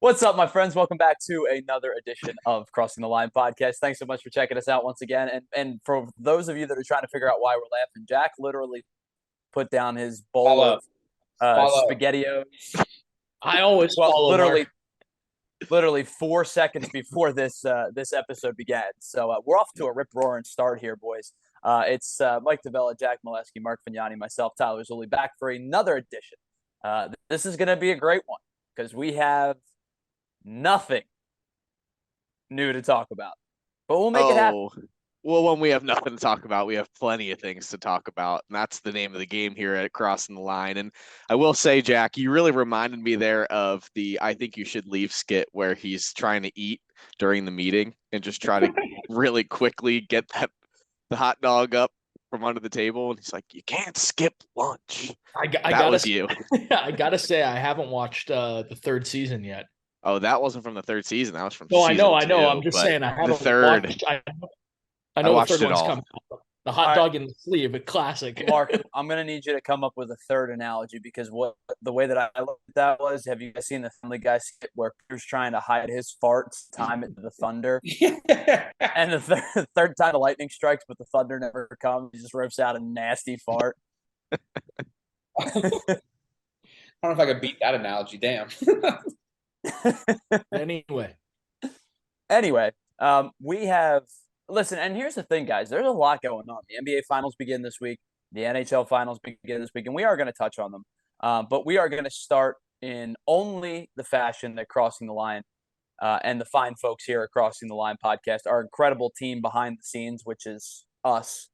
What's up, my friends? Welcome back to another edition of Crossing the Line podcast. Thanks so much for checking us out once again. And for those of you that are trying to figure out why we're laughing, Jack literally put down his bowl Follow, of follow. spaghettios. I always Well, follow literally, Mark. literally 4 seconds before this episode began. So we're off to a rip roaring start here, boys. It's Mike Davella, Jack Molesky, Mark Vignani, myself, Tyler Zulli, back for another edition. This is going to be a great one because we have nothing new to talk about, but we'll make it happen. Oh, well, when we have nothing to talk about, we have plenty of things to talk about. And that's the name of the game here at Crossing the Line. And I will say, Jack, you really reminded me there of the I think you should leave skit where he's trying to eat during the meeting and just try to really quickly get the hot dog up from under the table. And he's like, you can't skip lunch. That was you. I gotta say, I haven't watched the third season yet. Oh, that wasn't from the third season. That was from No, season I know. two, I'm just saying I haven't the third. watched. I know the watched third it one's all. coming out. The hot dog in the sleeve, a classic. Mark, I'm gonna need you to come up with a third analogy because the way that I looked at that was, have you guys seen the Family Guy skit where Peter's trying to hide his farts, time it to the thunder, and the third time the lightning strikes, but the thunder never comes. He just rips out a nasty fart. I don't know if I could beat that analogy. Damn. Anyway, we have listen, and here's the thing, guys. There's a lot going on. The NBA Finals begin this week. The NHL Finals begin this week, and we are going to touch on them. But we are going to start in only the fashion that Crossing the Line and the fine folks here at Crossing the Line podcast, our incredible team behind the scenes, which is us,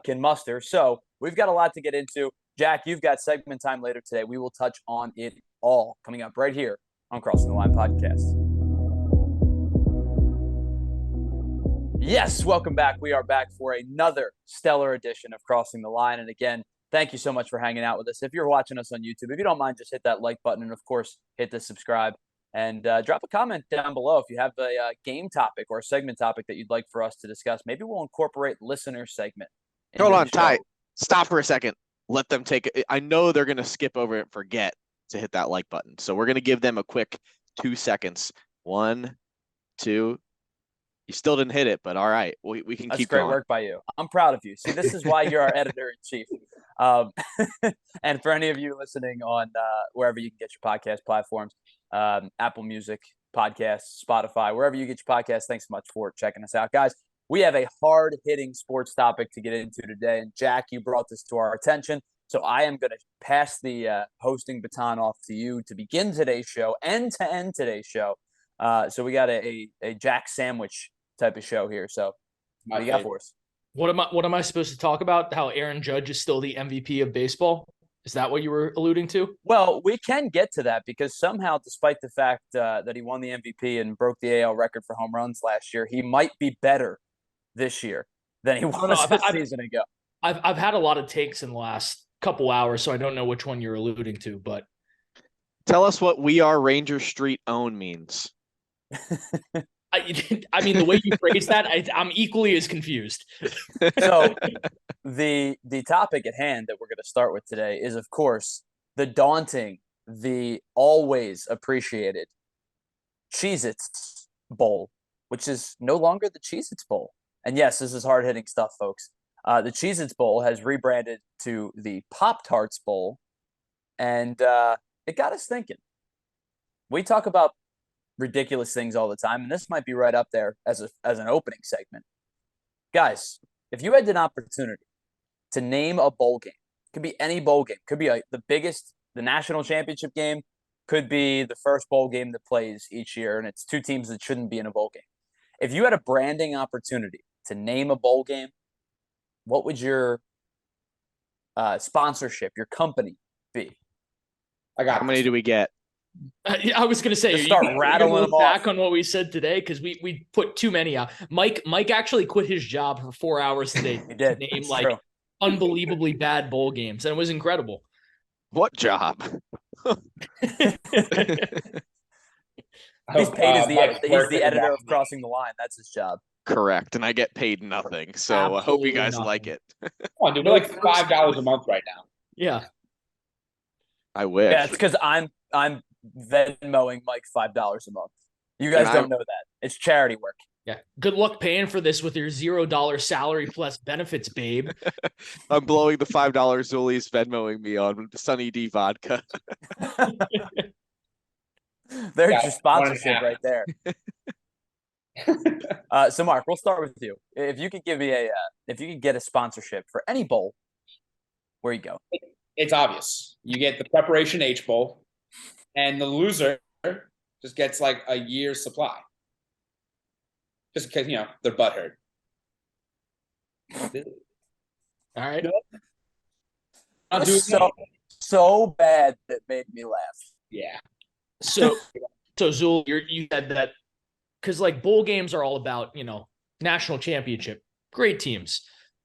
can muster. So we've got a lot to get into. Jack, you've got segment time later today. We will touch on it all coming up right here on Crossing the Line podcast. Yes, welcome back. We are back for another stellar edition of Crossing the Line. And again, thank you so much for hanging out with us. If you're watching us on YouTube, if you don't mind, just hit that like button and, of course, hit the subscribe. And drop a comment down below if you have a game topic or a segment topic that you'd like for us to discuss. Maybe we'll incorporate listener segment. Hold on, Ty. Stop for a second. Let them take it. I know they're going to skip over it and forget to hit that like button. So we're going to give them a quick 2 seconds. 1, 2. You still didn't hit it, but all right. We can That's keep great going. work by you. I'm proud of you. See, this is why you're our editor-in-chief. And for any of you listening on wherever you can get your podcast platforms, Apple Music, Podcasts, Spotify, wherever you get your podcasts, thanks so much for checking us out. Guys, we have a hard-hitting sports topic to get into today. And, Jack, you brought this to our attention. So I am going to pass the hosting baton off to you to begin today's show and to end today's show. So we got a Jack sandwich type of show here. So what do you got for us? What am I supposed to talk about? How Aaron Judge is still the MVP of baseball? Is that what you were alluding to? Well, we can get to that because somehow, despite the fact that he won the MVP and broke the AL record for home runs last year, he might be better this year than he was a season ago. I've had a lot of takes in the last couple hours, so I don't know which one you're alluding to, but tell us what "We Are Ranger Street Own" means. I mean, the way you phrase that, I'm equally as confused. So the topic at hand that we're going to start with today is, of course, the daunting, the always appreciated Cheez-It Bowl, which is no longer the Cheez-It Bowl. And yes, this is hard-hitting stuff, folks. The Cheez-It Bowl has rebranded to the Pop-Tarts Bowl, and it got us thinking. We talk about ridiculous things all the time, and this might be right up there as an opening segment. Guys, if you had an opportunity to name a bowl game, could be any bowl game, could be the biggest, the national championship game, could be the first bowl game that plays each year, and it's two teams that shouldn't be in a bowl game. If you had a branding opportunity to name a bowl game, what would your sponsorship, your company be? How many do we get? I was going to say, just start rattling them back on what we said today because we put too many out. Mike actually quit his job for 4 hours today He did. to name unbelievably bad bowl games, and it was incredible. What job? He's paid as he's the editor of Crossing the Line. That's his job. Correct, and I get paid nothing. So absolutely, I hope you guys like it. Come on, dude, we're like $5 a month right now. Yeah, I wish. Yeah, it's because I'm Venmoing Mike $5 a month. You guys And don't know that. It's charity work. Yeah. Good luck paying for this with your $0 salary plus benefits, babe. I'm blowing the $5 Zuli's Venmoing me on Sunny D vodka. There's Yeah, your sponsorship right there. So Mark, we'll start with you. If you could give me if you could get a sponsorship for any bowl, where you go? It's obvious. You get the Preparation H Bowl, and the loser just gets like a year's supply. Just because, their butt hurt. All right. That was so bad that made me laugh. Yeah. So Zul, you said that because like bowl games are all about, national championship, great teams.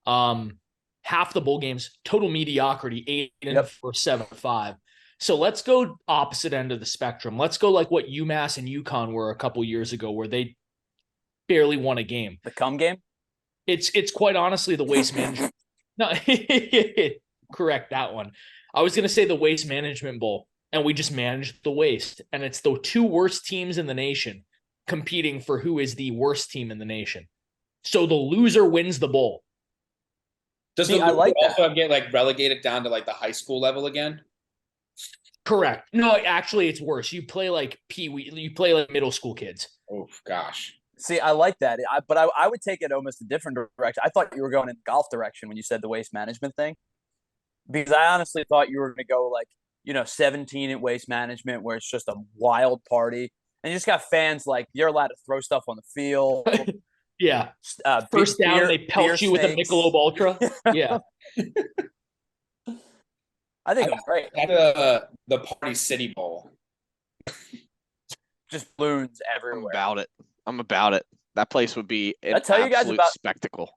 Half the bowl games, total mediocrity, 8-4, 7-5. So let's go opposite end of the spectrum. Let's go like what UMass and UConn were a couple years ago, where they barely won a game. The cum game? It's quite honestly the waste management. No, correct that one. I was gonna say the waste management bowl, and we just managed the waste. And it's the two worst teams in the nation competing for who is the worst team in the nation. So the loser wins the bowl. Does the loser also get like relegated down to like the high school level again? Correct. No, actually, it's worse. You play like peewee. You play like middle school kids. Oh gosh. See, I like that, but I would take it almost a different direction. I thought you were going in golf direction when you said the waste management thing, because I honestly thought you were going to go like 17 at waste management, where it's just a wild party, and you just got fans like you're allowed to throw stuff on the field. Yeah. First down, they pelt you with a Michelob Ultra. Yeah. I think it's great. The Party City Bowl. Just balloons everywhere. I'm about it. That place would be an absolute spectacle.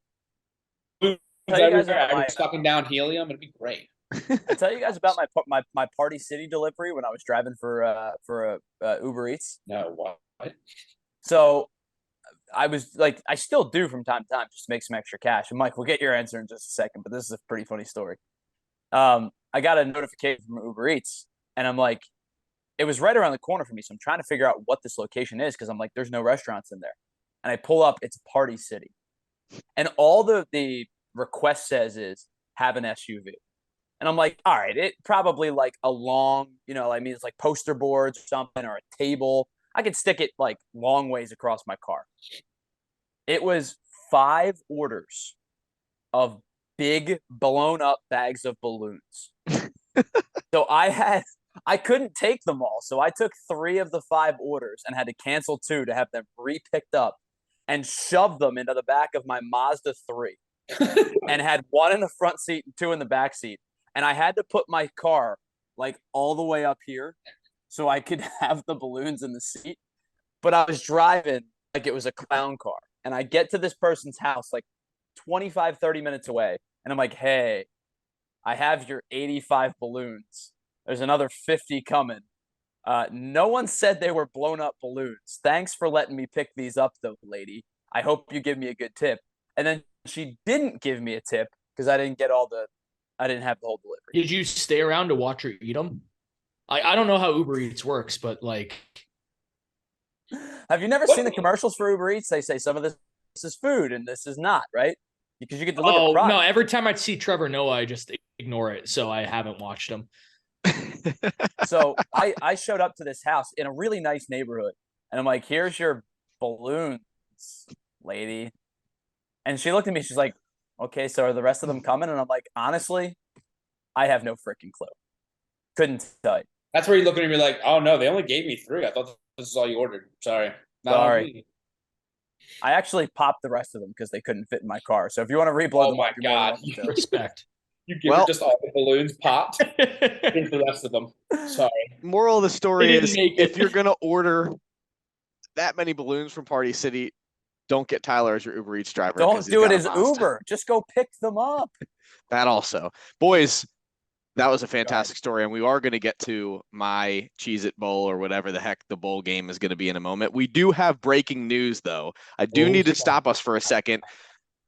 Sucking down helium. It'd be great. I tell you guys about my Party City delivery when I was driving for Uber Eats. No, what? So I was like, I still do from time to time just to make some extra cash. And Mike, we'll get your answer in just a second, but this is a pretty funny story. I got a notification from Uber Eats, and I'm like, it was right around the corner for me, so I'm trying to figure out what this location is because I'm like, there's no restaurants in there. And I pull up, it's Party City, and all the request says is have an SUV. And I'm like, all right, it probably like a long, it's like poster boards or something or a table. I could stick it like long ways across my car. It was 5 orders of big blown up bags of balloons. So I couldn't take them all. So I took 3 of the 5 orders and had to cancel 2 to have them re-picked up and shove them into the back of my Mazda 3 and had 1 in the front seat and 2 in the back seat. And I had to put my car like all the way up here so I could have the balloons in the seat. But I was driving like it was a clown car. And I get to this person's house like 25, 30 minutes away. And I'm like, hey, I have your 85 balloons. There's another 50 coming. No one said they were blown up balloons. Thanks for letting me pick these up, though, lady. I hope you give me a good tip. And then she didn't give me a tip because I didn't have the whole delivery. Did you stay around to watch her eat them? I don't know how Uber Eats works, but like. Have you never seen the commercials for Uber Eats? They say some of this is food and this is not, right? Because you get delivered. Oh, no. Every time I see Trevor Noah, I just ignore it. So I haven't watched him. So I showed up to this house in a really nice neighborhood. And I'm like, here's your balloons, lady. And she looked at me. She's like, okay, so are the rest of them coming? And I'm like, honestly, I have no freaking clue. Couldn't tell you. That's where you look at me like, oh, no, they only gave me 3. I thought this is all you ordered. Sorry. Sorry. I actually popped the rest of them because they couldn't fit in my car. So if you want to reblow them, my God, respect. You give her just all the balloons popped. Here's the rest of them. Sorry. Moral of the story is, if you're gonna order that many balloons from Party City, don't get Tyler as your Uber Eats driver. Don't do it as Uber. Just go pick them up. That also, boys. That was a fantastic story, and we are going to get to my Cheez-It Bowl or whatever the heck the bowl game is going to be in a moment. We do have breaking news, though. I do need to stop us for a second.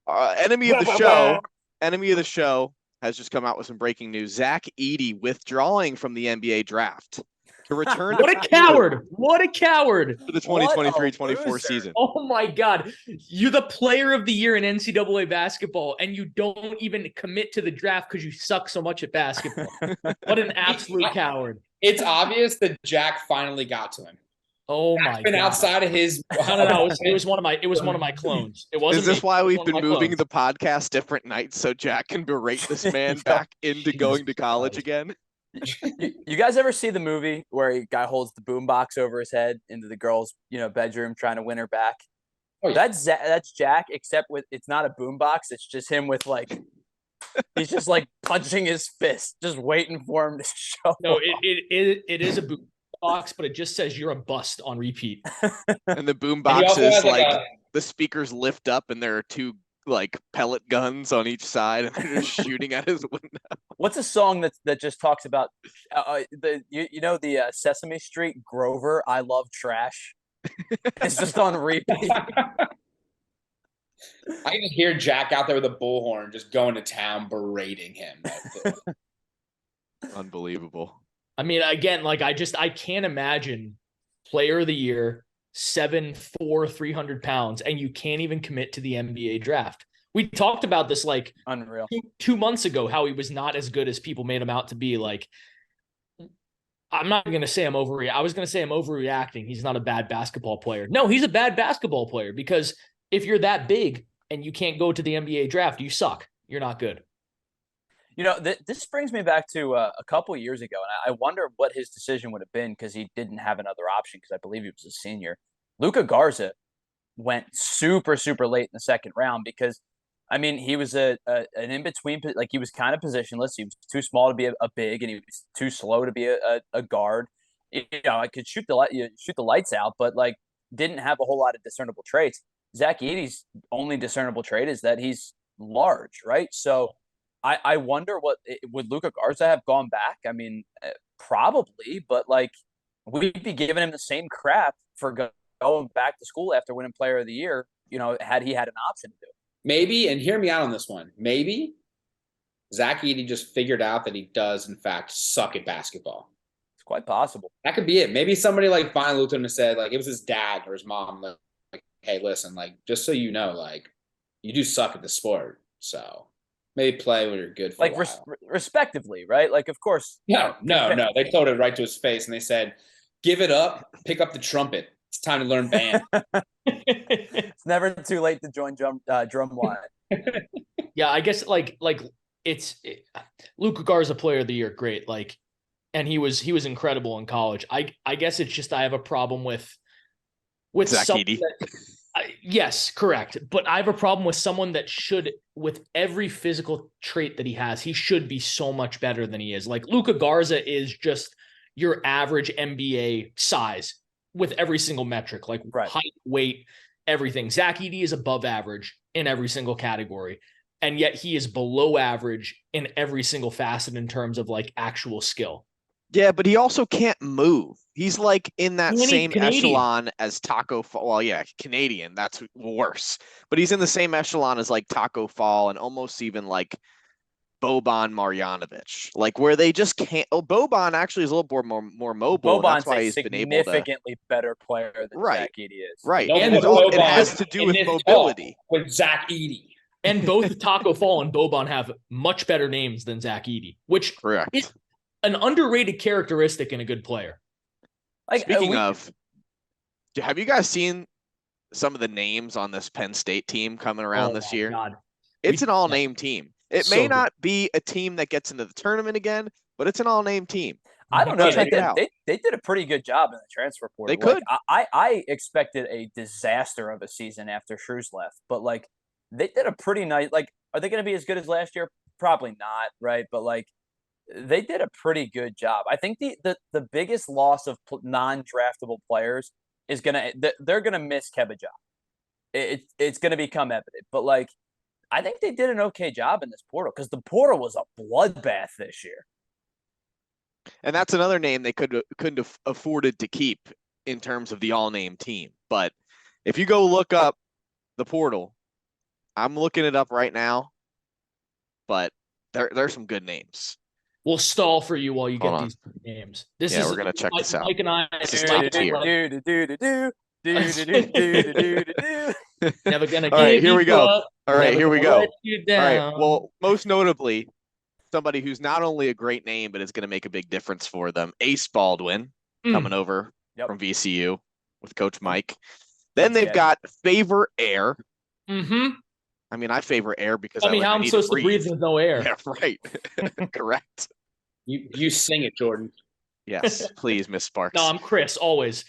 Enemy of the show has just come out with some breaking news. Zach Edey withdrawing from the NBA draft. to return What a coward! What a coward! for the What a 2023-24 loser. season. Oh my God. You're the player of the year in NCAA basketball, and you don't even commit to the draft because you suck so much at basketball. What an absolute coward. It's obvious that Jack finally got to him. Oh my Been God. outside of his. No. It was one of my clones. It wasn't Is this me. why It was we've one of been my moving clones. the podcast different nights so Jack can berate this man Yeah. back into going to Jesus college Christ. again? You guys ever see the movie where a guy holds the boombox over his head into the girl's, bedroom trying to win her back? Oh, yeah. That's Jack, except with it's not a boombox. It's just him with he's just punching his fist, just waiting for him to show. No, it is a boom box, but it just says you're a bust on repeat. And the And he boombox also is has the speakers lift up and there are two pellet guns on each side and they're just shooting at his window. What's a song that just talks about the Sesame Street Grover "I Love Trash"? It's just on repeat. I can hear Jack out there with a bullhorn just going to town berating him. Unbelievable. I mean, again, I can't imagine player of the year, 7'4", 300 pounds, and you can't even commit to the NBA draft. We talked about this Unreal. 2 months ago, how he was not as good as people made him out to be. I'm not going to say I was going to say I'm overreacting. He's not a bad basketball player. No, he's a bad basketball player because if you're that big and you can't go to the NBA draft, you suck. You're not good. This brings me back to a couple years ago, and I wonder what his decision would have been because he didn't have another option because I believe he was a senior. Luka Garza went super, super late in the second round because, he was an in-between, he was kind of positionless. He was too small to be a big, and he was too slow to be a guard. I could shoot the lights out, but didn't have a whole lot of discernible traits. Zach Edey's only discernible trait is that he's large, right? So I wonder would Luka Garza have gone back? Probably, but we'd be giving him the same crap for going back to school after winning Player of the Year. Had he had an option to do it. Maybe, and hear me out on this one. Maybe Zach Edey just figured out that he does, in fact, suck at basketball. It's quite possible. That could be it. Maybe somebody finally looked at him and said, it was his dad or his mom, hey, listen, just so you know, you do suck at the sport. So maybe play when you're good for a while. Respectively, right? Of course. No. They told it right to his face, and they said, give it up, pick up the trumpet. It's time to learn band. It's never too late to join drumline. Yeah, I guess Luka Garza player of the year, great. And he was incredible in college. I guess it's just I have a problem with Zach Edey. Yes, correct. But I have a problem with someone that should, with every physical trait that he has, he should be so much better than he is. Luka Garza is just your average NBA size with every single metric, right. Height, weight, everything. Zach Edey is above average in every single category. And yet he is below average in every single facet in terms of actual skill. Yeah, but he also can't move. He's in that same Canadian. echelon as Taco Fall. Well, yeah, Canadian. That's worse. But he's in the same echelon as Taco Fall and almost even Boban Marjanovic, where they just can't. Oh, Boban actually is a little more mobile. Boban's that's why he's been able to significantly better player than Zach Edey is. Right, No, and Boban it has to do with mobility. With Zach Edey. And both Taco Fall and Boban have much better names than Zach Edey, which Correct. is an underrated characteristic in a good player. Speaking of, have you guys seen some of the names on this Penn State team coming around this year? God. It's an all-name team. It may not be a team that gets into the tournament again, but it's an all-name team. I don't know. Check it out. They did a pretty good job in the transfer portal. They could. I expected a disaster of a season after Shrews left, but they did a pretty nice. Are they going to be as good as last year? Probably not, right? But they did a pretty good job. I think the biggest loss of non-draftable players is they're gonna miss Kebba. It's gonna become evident, but I think they did an okay job in this portal because the portal was a bloodbath this year. And that's another name they couldn't have afforded to keep in terms of the all-name team. But if you go look up the portal, I'm looking it up right now, but there's some good names. We'll stall for you while you Hold get on. these names. This Yeah, is we're gonna check Mike, this out. Mike and I. This is top tier. Never gonna All right, give here you we go. up, All right, never here we gonna go. let you All right. down. Well, most notably, somebody who's not only a great name, but is going to make a big difference for them. Ace Baldwin coming over from VCU with Coach Mike. Then they've got Favor Air. Mm-hmm. I mean, I favor air because Tell me how I I'm need supposed to to breathe with no air. Yeah, right. Correct. You sing it, Jordan. Yes, please, Miss Sparks. No, I'm Chris, always.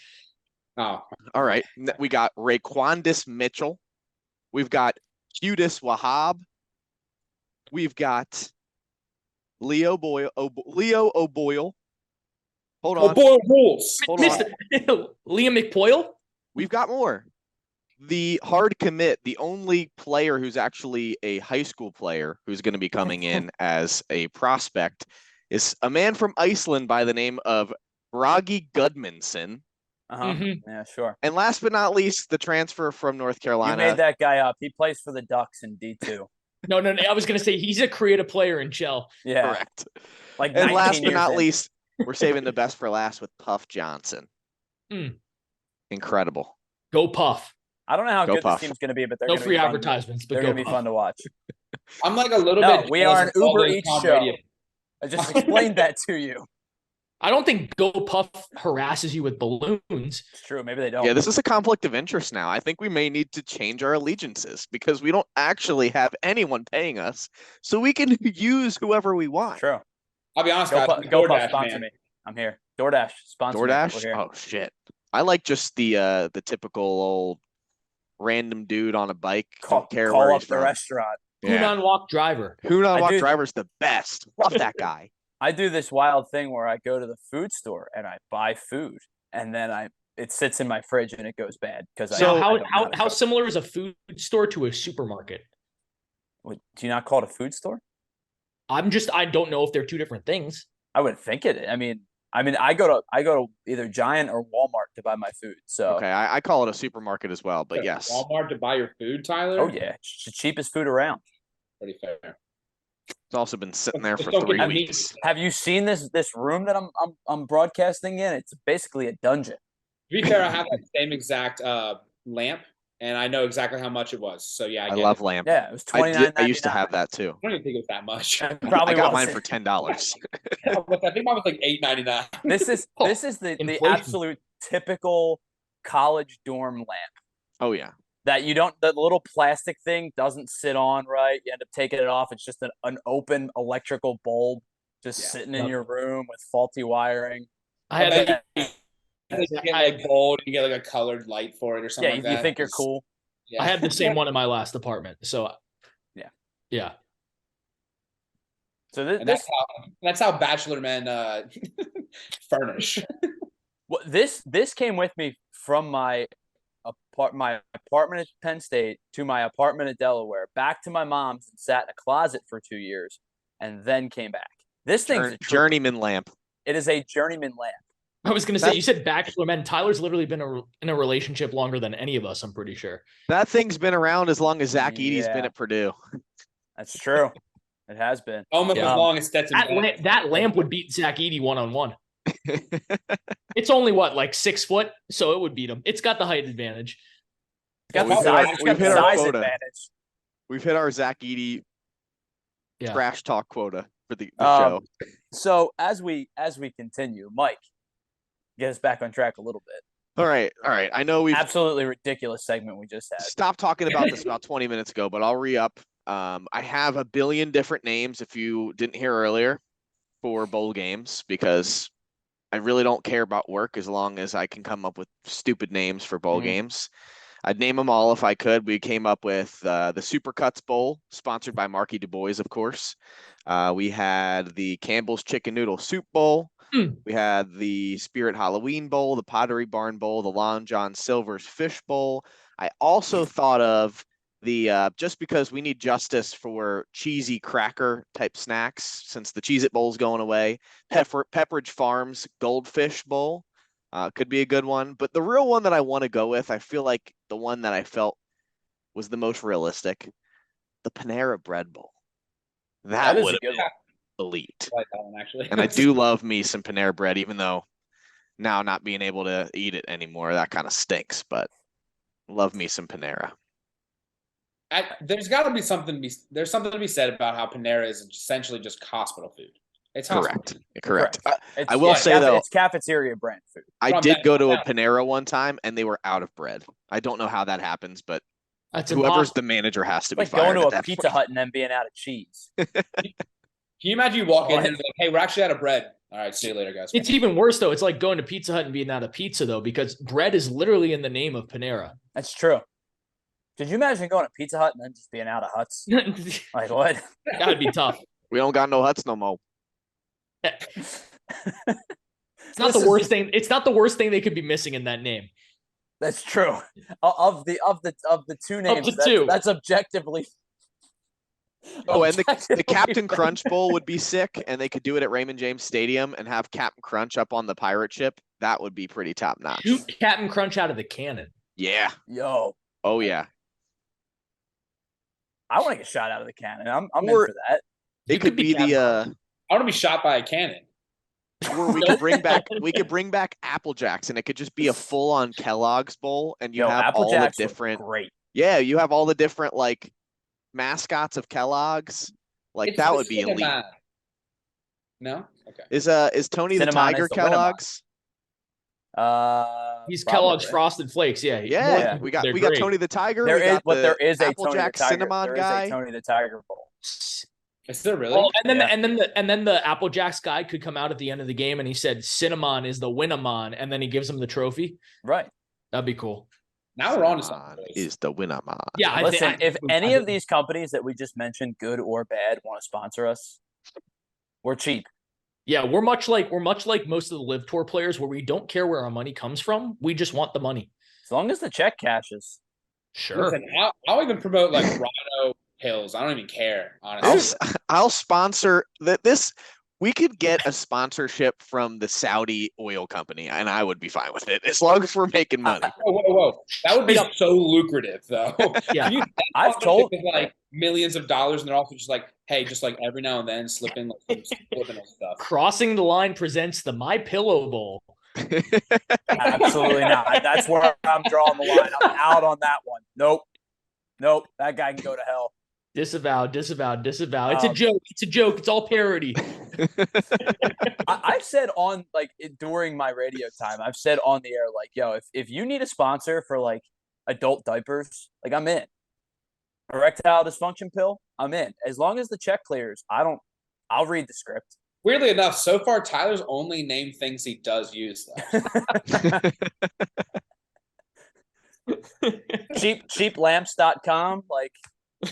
Oh, all right. We got Raquandis Mitchell. We've got Qudis Wahab. We've got Leo O'Boyle. Hold on. O'Boyle rules. Hold on. Liam McPoyle. We've got more. The hard commit, the only player who's actually a high school player who's going to be coming in as a prospect is a man from Iceland by the name of Bragi Gudmundsson. Yeah, sure. And last but not least, the transfer from North Carolina. You made that guy up. He plays for the Ducks in D2. No. I was going to say he's a creative player in Shell. Yeah. Correct. Like, and last but not in. least, we're saving the best for last with Puff Johnson. Incredible. Go Puff. I don't know how good Puff. this team's going to be, but they're no going to free be fun. advertisements, but they're going to be fun to watch. I'm like a little bit. We are an Uber Eats show. Radio. I just explained that to you. I don't think Go Puff harasses you with balloons. It's true. Maybe they don't. Yeah, this is a conflict of interest now. I think we may need to change our allegiances because we don't actually have anyone paying us, so we can use whoever we want. True. I'll be honest, Go, guys. Go Puff, DoorDash, sponsor man. me. I'm here. DoorDash, sponsor me. DoorDash? We're here. Oh shit. I like just the typical old random dude on a bike. Don't care call where up he's the from. restaurant. Yeah. Hunan Walk driver. Hunan Walk do- driver's the best. Love that guy. I do this wild thing where I go to the food store and I buy food, and then it sits in my fridge and it goes bad because So I don't know how to how cook. similar is a food store to a supermarket? Do you not call it a food store? I don't know if they're two different things. I would think it. I mean, I go to either Giant or Walmart to buy my food. So Okay, I call it a supermarket as well, but yes. Walmart to buy your food, Tyler. Oh yeah, it's the cheapest food around. Pretty fair. It's also been sitting there for Just don't 3 get weeks. Have you seen this room that I'm broadcasting in? It's basically a dungeon. To be fair, I have that same exact lamp, and I know exactly how much it was. So yeah, I get love it. lamp. Yeah, it was $29.99. I used to have that too. I don't even think it was that much. Probably I got wasn't. mine for $10. I think mine was like $8.99. This is the Inflation. absolute typical college dorm lamp Oh yeah. that the little plastic thing doesn't sit on right. You end up taking it off. It's just an open electrical bulb just sitting in your room with faulty wiring. I had that. You get like gold, you get like a colored light for it or something Yeah, like that. you think you're cool. Yeah. I had the same one in my last apartment. So yeah. So And that's how bachelor men furnish. well, this came with me from my apartment at Penn State to my apartment at Delaware, back to my mom's and sat in a closet for 2 years, and then came back. This thing's a Journeyman lamp. It is a journeyman lamp. I was going to say, you said bachelor men. Tyler's literally been in a relationship longer than any of us, I'm pretty sure. That thing's been around as long as Zach Edey's been Yeah. at Purdue. That's true. It has been. Almost as long as Stetson. That lamp would beat Zach Edey one-on-one. It's only like 6 foot, so it would beat him. It's got the height advantage. It's got Well, the size, we've hit our size quota. advantage. We've hit our Zach Edey Yeah. trash talk quota for the show. So as we continue, Mike, get us back on track a little bit. All right. I know we've Absolutely ridiculous segment we just had. stopped talking about this about 20 minutes ago, but I'll re-up. I have a billion different names, if you didn't hear earlier, for bowl games because I really don't care about work as long as I can come up with stupid names for bowl games. I'd name them all if I could. We came up with the Supercuts Bowl, sponsored by Marky Du Bois, of course. We had the Campbell's Chicken Noodle Soup Bowl. We had the Spirit Halloween Bowl, the Pottery Barn Bowl, the Lon John Silver's Fish Bowl. I also thought of the just because we need justice for cheesy cracker type snacks since the Cheez-It Bowl's going away. Pepperidge Farms Goldfish Bowl could be a good one. But the real one that I want to go with, I feel like the one that I felt was the most realistic, the Panera Bread Bowl. That That is would a good one. elite. I like that one, actually. And I do love me some Panera bread, even though now not being able to eat it anymore, that kind of stinks, but love me some Panera. There's got to be there's something to be said about how Panera is essentially just hospital food. It's Correct. hospital. Correct. It's, I will say though, it's cafeteria brand food. I did go to a Panera one time and they were out of bread. I don't know how that happens, but That's whoever's impossible. the manager has to be Like fired. going to a Pizza Hut and then being out of cheese. Can you imagine you walk in and like, hey, we're actually out of bread. All right, see you later, guys. It's even worse though. It's like going to Pizza Hut and being out of pizza though, because bread is literally in the name of Panera. That's true. Did you imagine going to Pizza Hut and then just being out of Huts? Like what? That'd be tough. We don't got no Huts no more. It's not the worst thing. It's not the worst thing they could be missing in that name. That's true. Of the two names, that's objectively. Oh, and the Captain Crunch Bowl would be sick, and they could do it at Raymond James Stadium and have Captain Crunch up on the pirate ship. That would be pretty top notch. Shoot Captain Crunch out of the cannon. Yeah. Yo. Oh yeah. I want to get shot out of the cannon. I'm in for that. It could be I want to be shot by a cannon. Or we could bring back Apple Jacks, and it could just be a full on Kellogg's bowl, and you have Apple all Jacks the different. Great. Yeah, you have all the different like mascots of Kellogg's. Like that would be elite. No? Okay. Is Tony the Tiger Kellogg's? He's probably. Kellogg's Frosted Flakes. Yeah. Yeah, we got Tony the Tiger. There is a Apple Tony Jack the Tiger. Cinnamon there guy. is a Tony the Tiger bowl. Is there really? Well, and then the Apple Jacks guy could come out at the end of the game and he said Cinnamon is the Winamon, and then he gives him the trophy. Right. That'd be cool. Now we're on to something. Is the Winamon. Yeah. Listen, if any of these companies that we just mentioned, good or bad, want to sponsor us, we're cheap. Yeah, we're much like most of the Live Tour players, where we don't care where our money comes from. We just want the money. As long as the check cashes. Sure. Listen, I'll even promote like Rhino Hills. I don't even care, honestly. I'll sponsor this. We could get a sponsorship from the Saudi oil company, and I would be fine with it as long as we're making money. Whoa. That would be so lucrative, though. Yeah. I've told with like millions of dollars, and they're also just like, hey, just like every now and then slip in like some subliminal stuff. Crossing the Line presents the My Pillow Bowl. Absolutely not. That's where I'm drawing the line. I'm out on that one. Nope. That guy can go to hell. Disavow. It's a joke. It's a joke. It's all parody. I've said during my radio time, I've said on the air, like, yo, if you need a sponsor for like adult diapers, like I'm in. Erectile dysfunction pill, I'm in. As long as the check clears, I'll read the script. Weirdly enough, so far Tyler's only named things he does use though. cheaplamps.com, like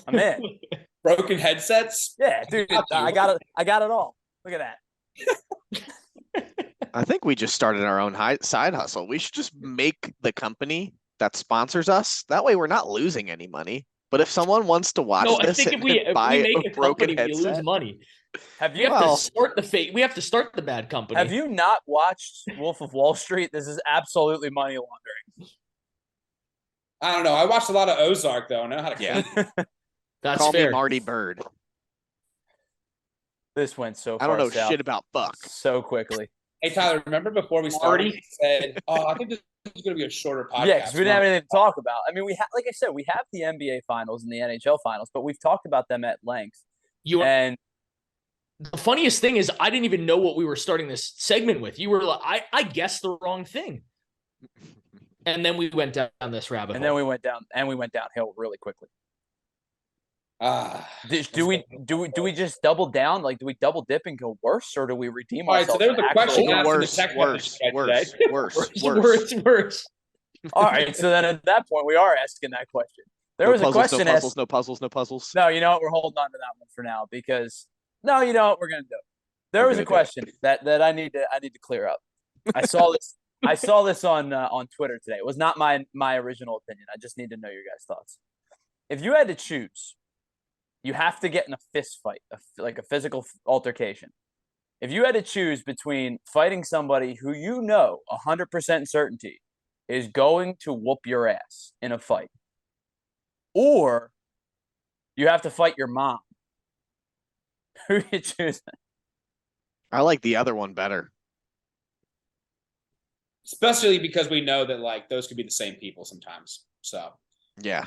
I'm in. Broken headsets? Yeah, dude, I got it all. Look at that. I think we just started our own side hustle. We should just make the company that sponsors us. That way we're not losing any money. But if someone wants to watch this I think if we make a broken company, we lose money. We have to start the bad company. Have you not watched Wolf of Wall Street? This is absolutely money laundering. I don't know. I watched a lot of Ozark though. I know how to yeah. That's Call fair. me Marty Bird. This went so far I don't know south shit about fuck. so quickly. Hey Tyler, remember before we started, you said, "Oh, I think this is going to be a shorter podcast." Yeah, because we didn't have anything to talk about. I mean, like I said, we have the NBA Finals and the NHL Finals, but we've talked about them at length. And the funniest thing is, I didn't even know what we were starting this segment with. You were like, I guessed the wrong thing, and then we went down this rabbit hole. And then we went downhill really quickly. Do we just double down? Like, do we double dip and go worse, or do we redeem ourselves? All right, so there was a question worse. All right, so then at that point, we are asking that question. There was a question asked. No puzzles. No, you know what? We're holding on to that one for now because you know what we're gonna do. There was a question that I need to clear up. I saw this on Twitter today. It was not my original opinion. I just need to know your guys' thoughts. If you had to choose, you have to get in a fist fight, like a physical altercation. If you had to choose between fighting somebody who 100% certainty is going to whoop your ass in a fight, or you have to fight your mom, who you choose? I like the other one better. Especially because we know that like those could be the same people sometimes. So Yeah.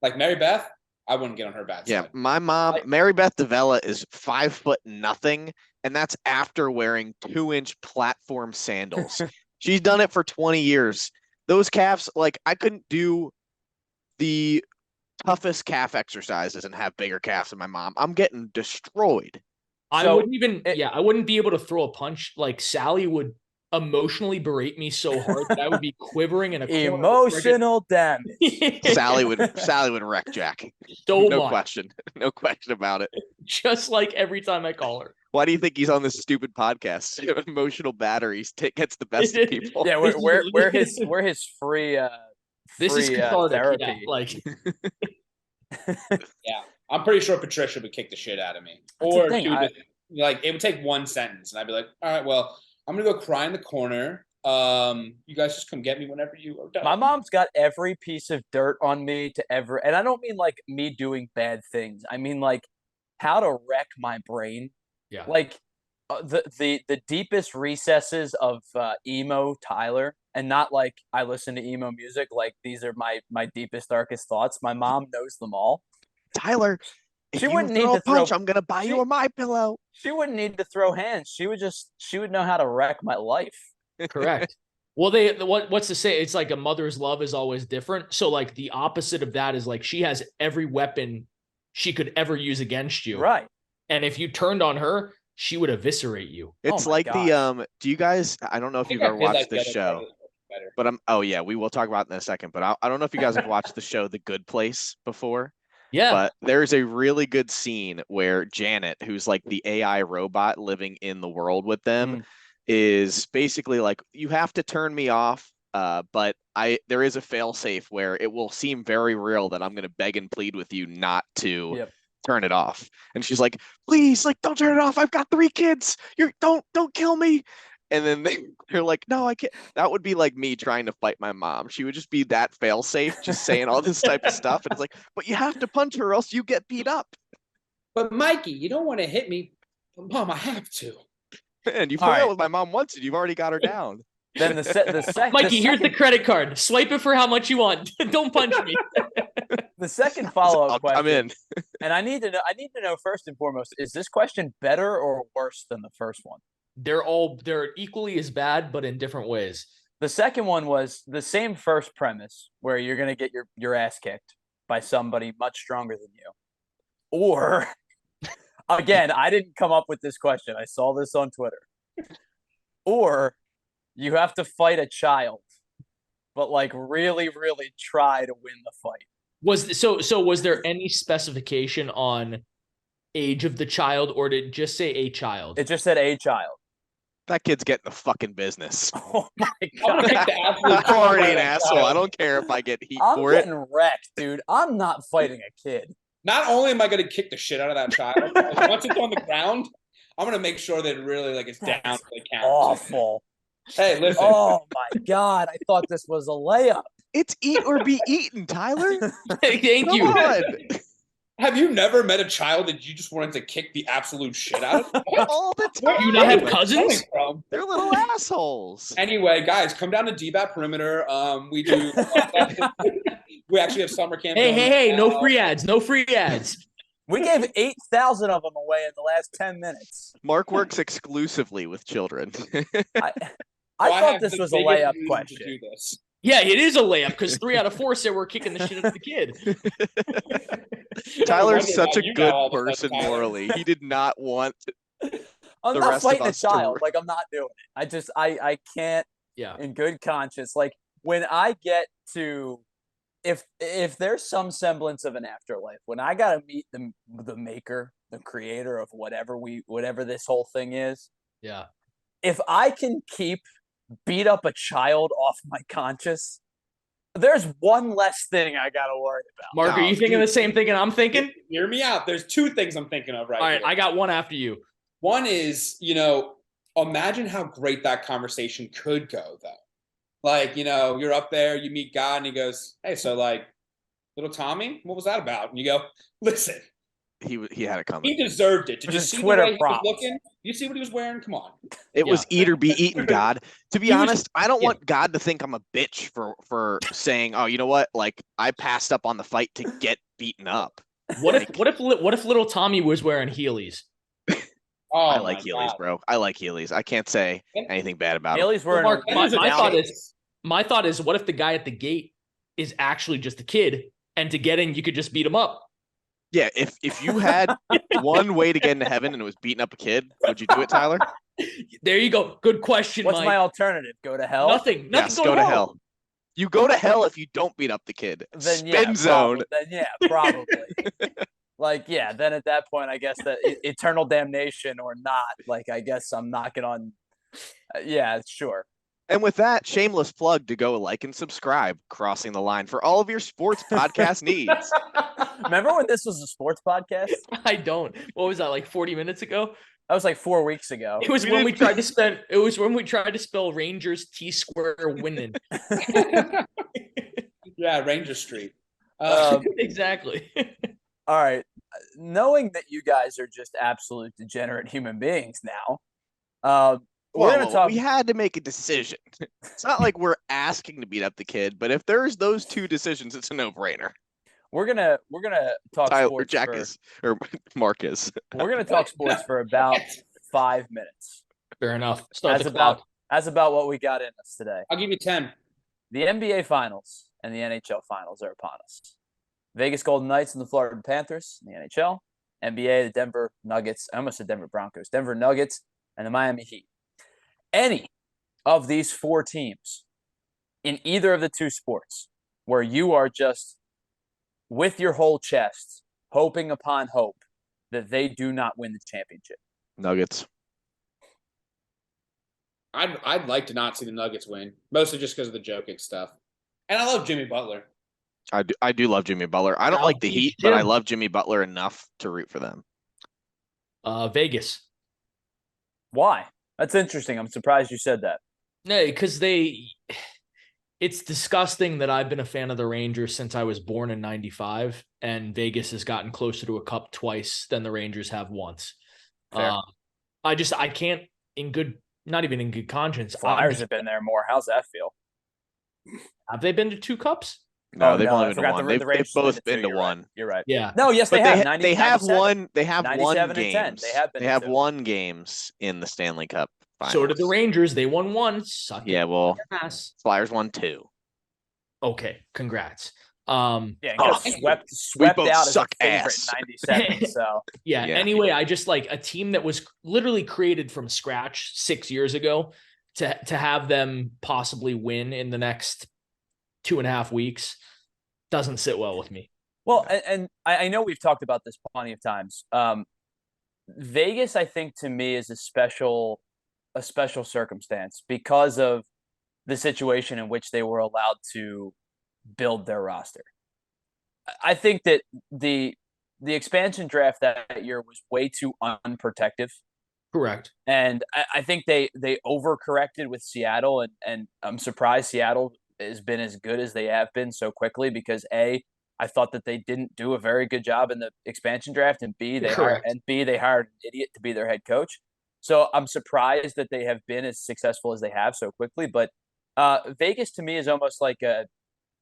like Mary Beth, I wouldn't get on her bad Yeah. side. My mom, Mary Beth DeVella, is 5'0", and that's after wearing 2-inch platform sandals. She's done it for 20 years. Those calves, like I couldn't do the toughest calf exercises and have bigger calves than my mom. I'm getting destroyed. I wouldn't even, I wouldn't be able to throw a punch. Like Sally would emotionally berate me so hard that I would be quivering in a corner. Emotional damage. Sally would wreck Jack. So no much. question. No question about it. Just like every time I call her. Why do you think he's on this stupid podcast? Emotional batteries gets the best of people. Yeah, where his free this is cathartic, therapy. yeah, like yeah, I'm pretty sure Patricia would kick the shit out of me. That's or the thing, she would like it would take one sentence and I'd be like, all right, well, I'm gonna go cry in the corner. You guys just come get me whenever you are done. My mom's got every piece of dirt on me to ever, and I don't mean like me doing bad things. I mean like how to wreck my brain. Yeah. Like the deepest recesses of emo Tyler, and not like I listen to emo music. Like these are my deepest, darkest thoughts. My mom knows them all. Tyler, if she you wouldn't throw need a to punch, throw. I'm gonna buy you a My Pillow. She wouldn't need to throw hands. She would know how to wreck my life. Correct. Well, what's to say? It's like a mother's love is always different. So like the opposite of that is like she has every weapon she could ever use against you. Right. And if you turned on her, she would eviscerate you. It's like the do you guys? I don't know if you've ever watched this show, but we will talk about it in a second. But I don't know if you guys have watched the show The Good Place before. Yeah. But there's a really good scene where Janet, who's like the AI robot living in the world with them, is basically like, you have to turn me off. But there is a failsafe where it will seem very real that I'm going to beg and plead with you not to turn it off. And she's like, please, like, don't turn it off. I've got 3 kids. Don't kill me. And then they're like, no, I can't. That would be like me trying to fight my mom. She would just be that failsafe, just saying all this type of stuff. And it's like, but you have to punch her or else you get beat up. But Mikey, you don't want to hit me. But Mom, I have to. Man, you fought out with my mom once and you've already got her down. Then the second Mikey, here's the credit card. Swipe it for how much you want. Don't punch me. The second follow-up question. I'm in. And I need to know first and foremost, is this question better or worse than the first one? They're equally as bad, but in different ways. The second one was the same first premise where you're going to get your ass kicked by somebody much stronger than you. Or, again, I didn't come up with this question. I saw this on Twitter. Or you have to fight a child, but like really, really try to win the fight. Was there any specification on age of the child, or did it just say a child? It just said a child. That kid's getting the fucking business. Oh my God. I'm already an asshole. I don't care if I get heat for it. I'm getting wrecked, dude. I'm not fighting a kid. Not only am I going to kick the shit out of that child, once it's on the ground, I'm going to make sure that it really like it's down to the count. Awful. Hey, listen. Oh my God. I thought this was a layup. It's eat or be eaten, Tyler. Thank you. Have you never met a child that you just wanted to kick the absolute shit out of? All the time. Do you not have cousins? They're little assholes. Anyway, guys, come down to DBAT Perimeter. We do. We actually have summer camp. Hey! No free ads. No free ads. We gave 8,000 of them away in the last 10 minutes. Mark works exclusively with children. I thought this was a layup question. Yeah, it is a layup because 3 out of 4 said we're kicking the shit out of the kid. Tyler's such a good person morally. He did not want I'm not fighting a child. Like, I'm not doing it. I can't in good conscience. Like, when I get to, if there's some semblance of an afterlife, when I got to meet the maker, the creator of whatever this whole thing is. Yeah. If I can beat up a child off my conscience, there's one less thing I gotta worry about. Mark, are you thinking the same thing I'm thinking? Hear me out. There's 2 things I'm thinking of right now. All right, I got one after you. One is, imagine how great that conversation could go, though. Like, you're up there, you meet God, and he goes, hey, so like, little Tommy, what was that about? And you go, listen. He had it coming. He deserved it. Did you see Twitter the way he was looking? You see what he was wearing? Come on. It was eat or be eaten, God. To be honest, I don't yeah. want God to think I'm a bitch for saying, oh, you know what? Like, I passed up on the fight to get beaten up. What if little Tommy was wearing Heelys? Oh, I like my Heelys, God. bro. I like Heelys. I can't say anything bad about them. Haley's wearing Mark, Heelys are my thought is, what if the guy at the gate is actually just a kid, and to get in, you could just beat him up? Yeah, if you had one way to get into heaven and it was beating up a kid, would you do it, Tyler? There you go. Good question, What's Mike. my alternative? Go to hell? Nothing. Yes, go to hell. You go to hell if you don't beat up the kid. Then yeah, Spin zone. Probably. Like, yeah, then at that point, I guess that eternal damnation or not, like, I guess I'm knocking on. Yeah, sure. And with that, shameless plug to go like and subscribe, Crossing the Line, for all of your sports podcast needs. Remember when this was a sports podcast? I don't. What was that, like 40 minutes ago? That was like 4 weeks ago. It was when we tried to spell Rangers T square winning. Yeah, Ranger Street. Exactly. All right. Knowing that you guys are just absolute degenerate human beings now, we're going to talk. We had to make a decision. It's not like we're asking to beat up the kid, but if there's those two decisions, it's a no-brainer. We're gonna talk sports. Marcus. We're gonna talk sports for about 5 minutes. Fair enough. Start That's the clock. That's about what we got in us today. I'll give you 10. The NBA Finals and the NHL Finals are upon us. Vegas Golden Knights and the Florida Panthers in the NHL. NBA, the Denver Nuggets. I almost said Denver Broncos. Denver Nuggets and the Miami Heat. Any of these 4 teams in either of the 2 sports where you are just with your whole chest hoping upon hope that they do not win the championship. Nuggets. I'd like to not see the Nuggets win, mostly just because of the joking stuff. And I love Jimmy Butler. I do love Jimmy Butler. I don't like the Heat, but I love Jimmy Butler enough to root for them. Vegas. Why? That's interesting. I'm surprised you said that. No, because it's disgusting that I've been a fan of the Rangers since I was born in 95, and Vegas has gotten closer to a cup twice than the Rangers have once. I can't not even in good conscience. Flyers have been there more. How's that feel? Have they been to 2 cups? No, they've only been to one. They've both been to one. You're right. Yeah. No, yes, they have. They have won. They have won 97 and 10. games. They have won games in the Stanley Cup Finals. So did the Rangers. They won 1. Suck it. Yeah, well, Yes. Flyers won 2. Okay, congrats. Swept both out as a suck favorite ass. in 97. So yeah. Yeah. Anyway, I just like a team that was literally created from scratch 6 years ago to have them possibly win in the next 2.5 weeks doesn't sit well with me. Well, and I know we've talked about this plenty of times. Vegas, I think, to me, is a special circumstance because of the situation in which they were allowed to build their roster. I think that the expansion draft that year was way too unprotective. Correct. And I think they overcorrected with Seattle, and I'm surprised Seattle has been as good as they have been so quickly because I thought that they didn't do a very good job in the expansion draft, and B, they hired an idiot to be their head coach. So I'm surprised that they have been as successful as they have so quickly. But Vegas to me is almost like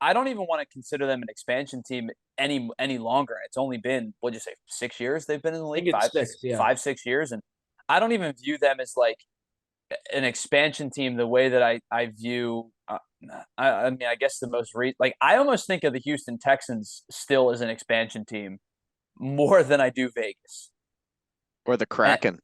I don't even want to consider them an expansion team any longer. It's only been, what'd you say, 6 years they've been in the league? 5-6 years. And I don't even view them as like an expansion team the way that I view I mean, I guess the most I almost think of the Houston Texans still as an expansion team more than I do Vegas. Or the Kraken.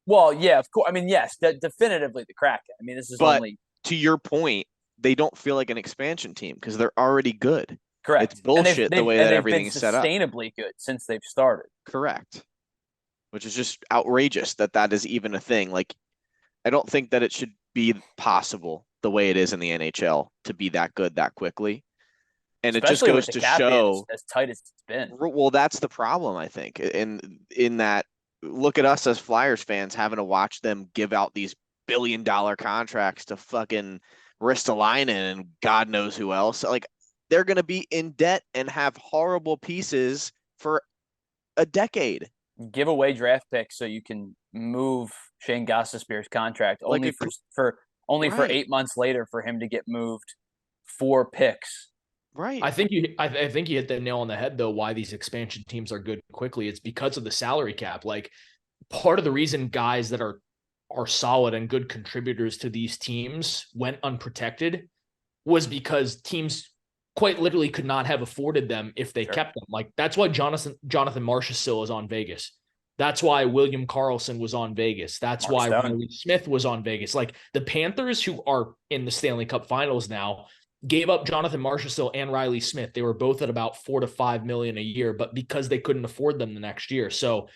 Well, yeah, of course. I mean, yes, definitively the Kraken. I mean, this is only. To your point, they don't feel like an expansion team because they're already good. Correct. It's bullshit the way that everything's set up. Sustainably good since they've started. Correct. Which is just outrageous that is even a thing. Like, I don't think that it should be possible the way it is in the NHL to be that good that quickly. And especially it just goes to show as tight as it's been. Well, that's the problem, I think. In that, look at us as Flyers fans having to watch them give out these billion-dollar contracts to fucking Ristolainen and God knows who else. Like, they're going to be in debt and have horrible pieces for a decade. give away draft picks so you can move Shane Gostisbehere's contract Like only for right, 8 months later for him to get moved 4 picks. right. I think you hit the nail on the head though. Why these expansion teams are good quickly? It's because of the salary cap. Like part of the reason guys that are solid and good contributors to these teams went unprotected was because teams quite literally could not have afforded them if they kept them. Like that's why Jonathan Marchessault is on Vegas. That's why William Karlsson was on Vegas. That's Mark why Stone. Riley Smith was on Vegas. Like the Panthers, who are in the Stanley Cup Finals now, gave up Jonathan Marchessault and Riley Smith. They were both at about $4 to $5 million a year, but because they couldn't afford them the next year. So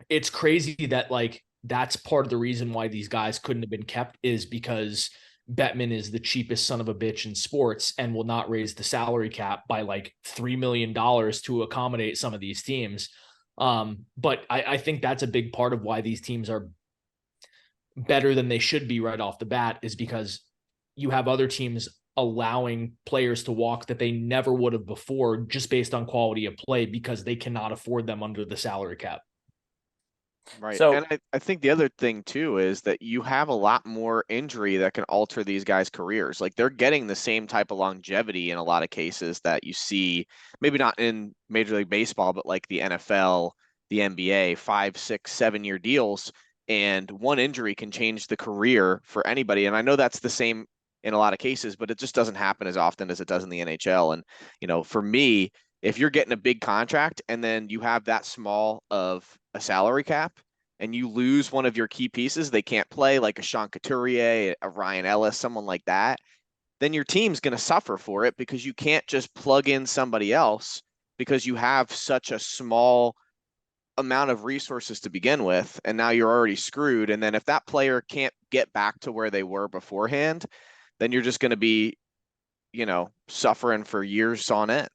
it's crazy that like that's part of the reason why these guys couldn't have been kept is because Bettman is the cheapest son of a bitch in sports and will not raise the salary cap by like $3 million to accommodate some of these teams. But I think that's a big part of why these teams are better than they should be right off the bat is because you have other teams allowing players to walk that they never would have before just based on quality of play because they cannot afford them under the salary cap. Right. So And I think the other thing too is that you have a lot more injury that can alter these guys' careers. Like they're getting the same type of longevity in a lot of cases that you see, maybe not in Major League Baseball, but like the NFL, the NBA, 5, 6, 7 year deals. And one injury can change the career for anybody. And I know that's the same in a lot of cases, but it just doesn't happen as often as it does in the NHL. And, for me, if you're getting a big contract and then you have that small of a salary cap and you lose one of your key pieces, they can't play like a Sean Couturier, a Ryan Ellis, someone like that, then your team's going to suffer for it because you can't just plug in somebody else because you have such a small amount of resources to begin with. And now you're already screwed. And then if that player can't get back to where they were beforehand, then you're just going to be, suffering for years on end.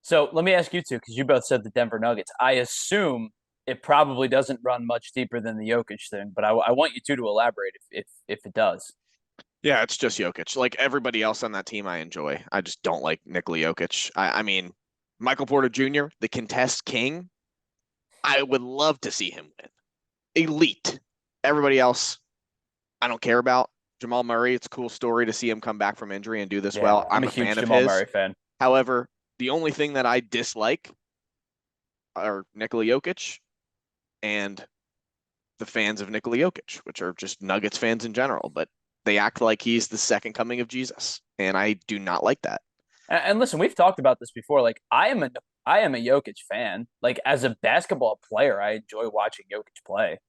So let me ask you two, because you both said the Denver Nuggets. I assume it probably doesn't run much deeper than the Jokic thing, but I want you two to elaborate if it does. Yeah, it's just Jokic. Like everybody else on that team, I enjoy. I just don't like Nikola Jokic. I mean, Michael Porter Jr., the contest king. I would love to see him win. Elite. Everybody else, I don't care about. Jamal Murray, it's a cool story to see him come back from injury and do this well. I'm a huge fan of Jamal his. Murray fan. However, the only thing that I dislike are Nikola Jokic and the fans of Nikola Jokic, which are just Nuggets fans in general. But they act like he's the second coming of Jesus, and I do not like that. And listen, we've talked about this before. Like I am a Jokic fan. Like as a basketball player, I enjoy watching Jokic play.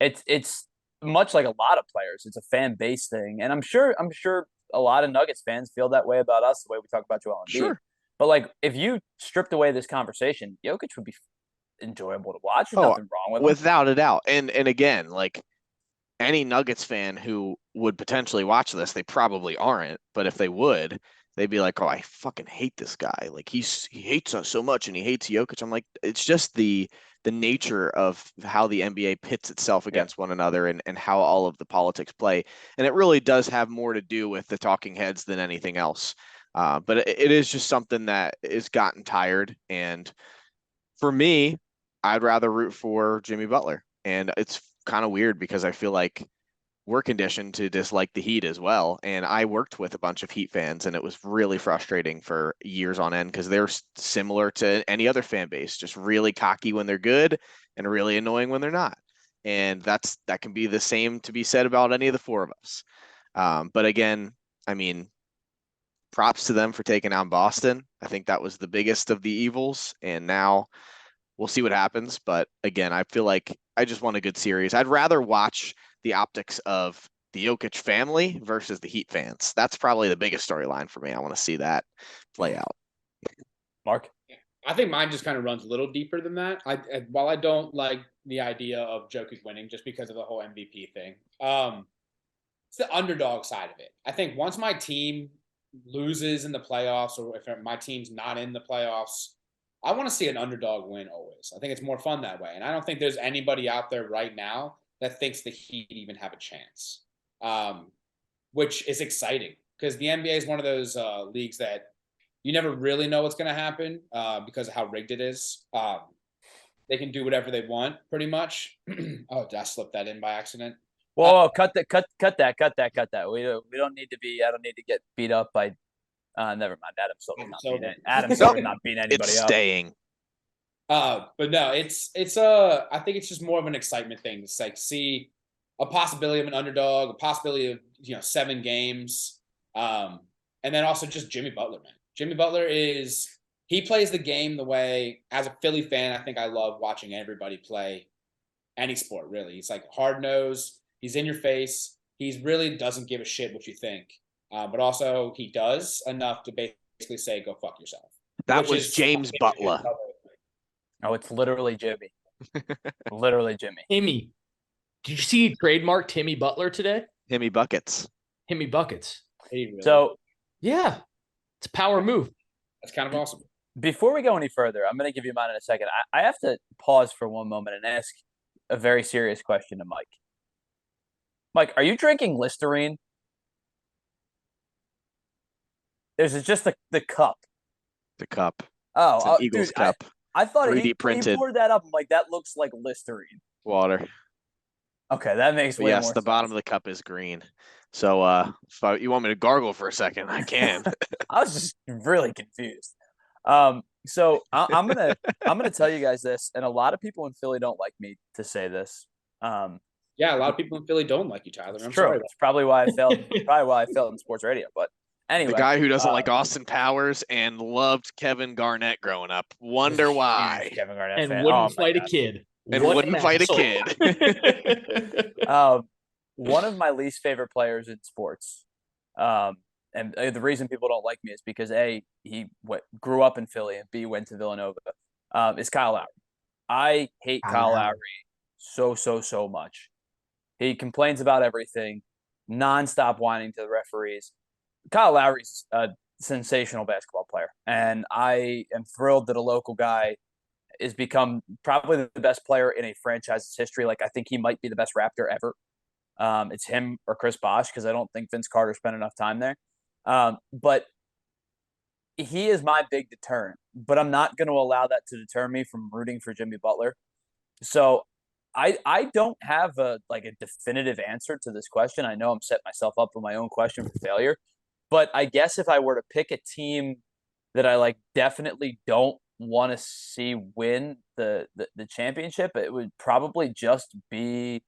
It's much like a lot of players. It's a fan base thing, and I'm sure a lot of Nuggets fans feel that way about us, the way we talk about Joel Embiid. Sure. But like, if you stripped away this conversation, Jokic would be enjoyable to watch. There's nothing wrong with him. Without a doubt. And again, like any Nuggets fan who would potentially watch this, they probably aren't, but if they would, they'd be like, "Oh, I fucking hate this guy. Like he hates us so much and he hates Jokic." I'm like, it's just the nature of how the NBA pits itself against one another and how all of the politics play. And it really does have more to do with the talking heads than anything else. But it is just something that is gotten tired. And for me, I'd rather root for Jimmy Butler. And it's kind of weird because I feel like we're conditioned to dislike the Heat as well. And I worked with a bunch of Heat fans, and it was really frustrating for years on end because they're similar to any other fan base, just really cocky when they're good and really annoying when they're not. And that can be the same to be said about any of the four of us. But again, I mean, props to them for taking on Boston. I think that was the biggest of the evils. And now we'll see what happens. But again, I feel like I just want a good series. I'd rather watch the optics of the Jokic family versus the Heat fans. That's probably the biggest storyline for me. I want to see that play out. Mark? I think mine just kind of runs a little deeper than that. While I don't like the idea of Jokic winning just because of the whole MVP thing, it's the underdog side of it. I think once my team loses in the playoffs, or if my team's not in the playoffs, I want to see an underdog win always. I think it's more fun that way. And I don't think there's anybody out there right now that thinks the Heat even have a chance, which is exciting because the NBA is one of those leagues that you never really know what's going to happen because of how rigged it is. They can do whatever they want, pretty much. Oh, did I slip that in by accident? Whoa, cut that. We don't need to be. I don't need to get beat up by. Never mind. Adam Silver's not beating anybody It's up. staying. But no, it's I think it's just more of an excitement thing. It's like see a possibility of an underdog, a possibility of 7 games, and then also just Jimmy Butler, man. Jimmy Butler he plays the game the way, as a Philly fan, I think I love watching everybody play any sport, really. He's like hard-nosed. He's in your face. He really doesn't give a shit what you think. But also he does enough to basically say, go fuck yourself. That was James Butler. Oh, it's literally Jimmy. Literally Jimmy. Timmy. Did you see trademark Timmy Butler today? Timmy Buckets. Timmy Buckets. Really? So, yeah, it's a power move. That's kind of awesome. Before we go any further, I'm going to give you mine in a second. I have to pause for one moment and ask a very serious question to Mike. Mike, are you drinking Listerine? There's just the cup. The cup. Oh, it's an Eagles dude, cup. I thought 3D he printed. poured that up. I'm like, that looks like Listerine. Water. Okay, that makes way yes, more the sense. bottom of the cup is green. So if you want me to gargle for a second, I can. I was just really confused. So I'm gonna tell you guys this, and a lot of people in Philly don't like me to say this. Yeah, a lot of people in Philly don't like you, Tyler. I'm true. sorry. It's probably why I failed. In sports radio. But anyway, the guy who doesn't like Austin Powers and loved Kevin Garnett growing up. Wonder why. Kevin Garnett And fan. wouldn't fight a kid. And What wouldn't an fight asshole. a kid. One of my least favorite players in sports, and the reason people don't like me is because A, he grew up in Philly, and B, went to Villanova, is Kyle Lowry. I hate Kyle Lowry so much. He complains about everything, nonstop whining to the referees. Kyle Lowry's a sensational basketball player, and I am thrilled that a local guy has become probably the best player in a franchise's history. Like, I think he might be the best Raptor ever. It's him or Chris Bosh, because I don't think Vince Carter spent enough time there. But he is my big deterrent. But I'm not going to allow that to deter me from rooting for Jimmy Butler. So I don't have a definitive answer to this question. I know I'm setting myself up with my own question for failure. But I guess if I were to pick a team that I definitely don't want to see win the championship, it would probably just be,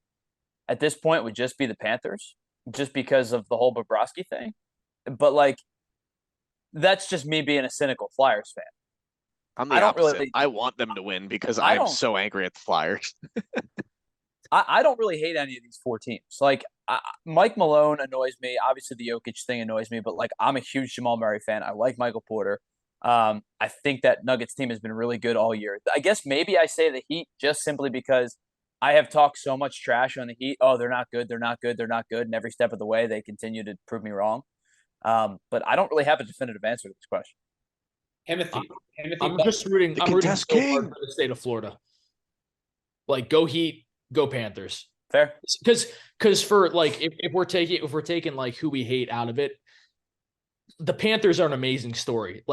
at this point, would just be the Panthers, just because of the whole Bobrovsky thing. But that's just me being a cynical Flyers fan. I'm the opposite. I want them to win because I'm so angry at the Flyers. I don't really hate any of these 4 teams. Mike Malone annoys me. Obviously, the Jokic thing annoys me, but I'm a huge Jamal Murray fan. I like Michael Porter. I think that Nuggets team has been really good all year. I guess maybe I say the Heat just simply because I have talked so much trash on the Heat. Oh, they're not good. They're not good. They're not good. And every step of the way, they continue to prove me wrong. But I don't really have a definitive answer to this question. I'm just rooting. I'm rooting so hard for the state of Florida. Go Heat, go Panthers. Fair. Because for if we're taking who we hate out of it, the Panthers are an amazing story.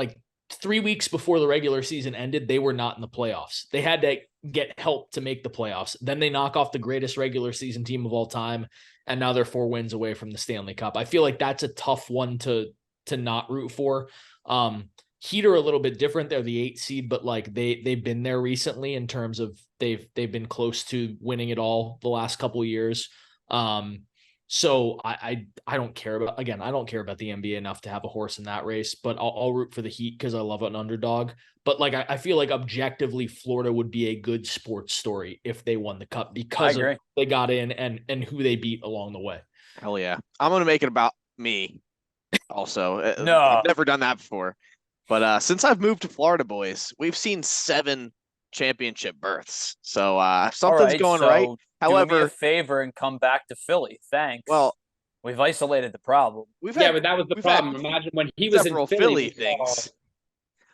3 weeks before the regular season ended, they were not in the playoffs. They had to get help to make the playoffs. Then they knock off the greatest regular season team of all time, and now they're 4 wins away from the Stanley Cup. I feel like that's a tough one to not root for. Heat are a little bit different. They're the 8 seed, but they've been there recently in terms of they've been close to winning it all the last couple of years. So I don't care about, again, I don't care about the NBA enough to have a horse in that race, but I'll root for the Heat because I love an underdog. But I feel like objectively Florida would be a good sports story if they won the cup because of they got in and who they beat along the way. Hell yeah. I'm going to make it about me also. No. I've never done that before. But since I've moved to Florida, boys, we've seen 7 championship berths. So something's going right. However, do me a favor and come back to Philly. Thanks. Well, we've isolated the problem. But that was the problem. Imagine when he was in Philly things.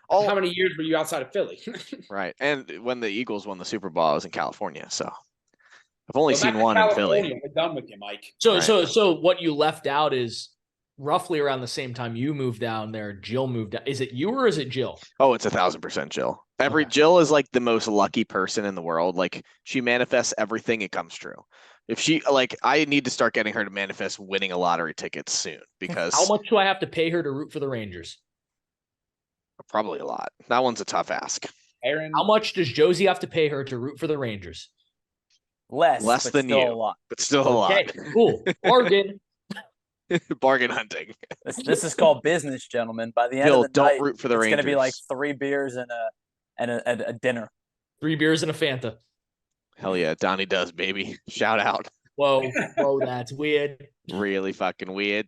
How many years were you outside of Philly? Right. And when the Eagles won the Super Bowl, I was in California. So I've only seen one in Philly. We're done with you, Mike. So what you left out is roughly around the same time you moved down there, Jill moved down. Is it you or is it Jill? Oh, it's 1,000% Jill. Okay. Jill is like the most lucky person in the world. Like she manifests everything, it comes true. If she I need to start getting her to manifest winning a lottery ticket soon because How much do I have to pay her to root for the Rangers? probably a lot. That one's a tough ask. Aaron, How much does Josie have to pay her to root for the Rangers? Less Less but than still you. a lot. But still Okay, a cool. Bargain. lot. Bargain hunting. This is called business, gentlemen. By the end Jill, of the don't night, root for the it's going to be like Rangers. 3 beers and a dinner. 3 beers and a Fanta. Hell yeah, Donnie does, baby. Shout out. Whoa, that's weird. Really fucking weird.